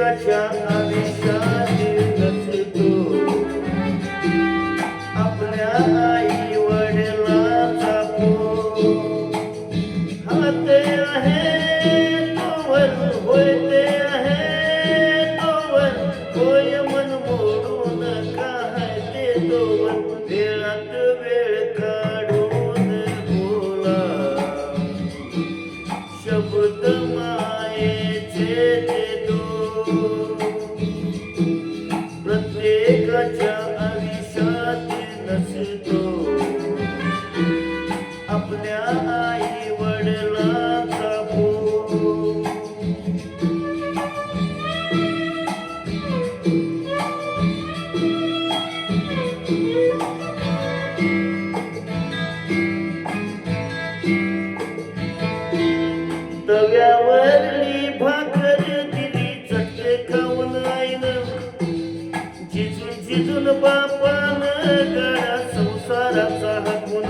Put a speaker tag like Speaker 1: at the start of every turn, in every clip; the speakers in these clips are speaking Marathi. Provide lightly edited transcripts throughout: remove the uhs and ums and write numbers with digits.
Speaker 1: प्रत्येकाच्या आयुष्यात नसतो आपल्या आई वडिलांचा हात आहे तोवर होय ते आहे तोवर होय मन मोडू नका ते तोवर वेळात वेळ काढून बोला शब्द मायेचे ते प्रत्येकाच्या आयुष्यात नसतो आपल्या आई वडिलांचा तव्यावरली भाकर दिली चटके खाऊन आईनं झिजून झिजून बापानं गाडा संसाराचा हाकून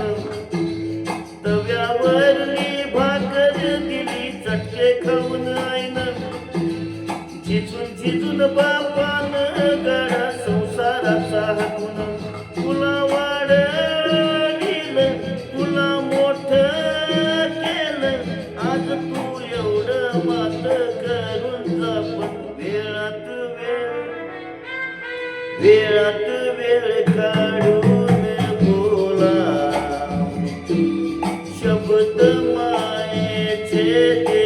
Speaker 1: तव्यावरली भाकर दिली चटके खाऊन आईनं झिजून झिजून बापानं गाडा संसाराचा हाकून तुला वाढविलं तुला मोठं केलं आज तू एवढं मात करून जा पण वेळात वेळ काढून बोला शब्द मायेचे ते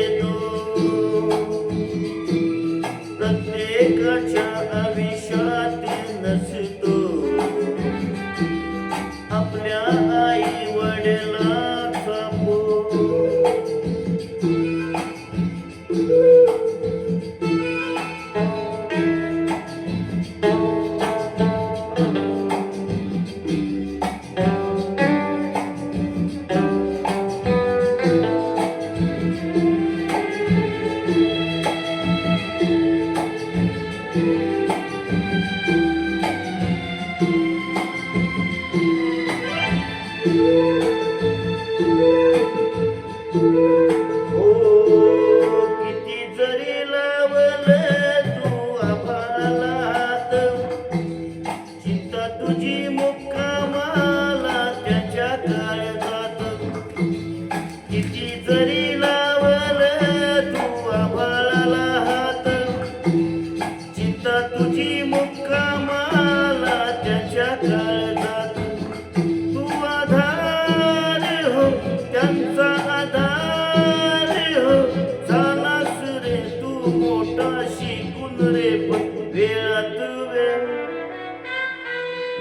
Speaker 1: प्रत्येकाच्या आयुष्यात नसतो आपल्या आई वडिलांचा किती जरी लावलं तू आभाळात चिंता तुझी मुक्कामाला त्याच्या काळजात किती जरी लावलं तू आभाळाला हात चिंता तुझी मुक्कामाला त्याच्या काळजात तू आधार हो त्यांचा आधार हो झालास रे तू मोठा शिकून रे पण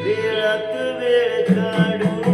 Speaker 1: वेळात वेळ काढू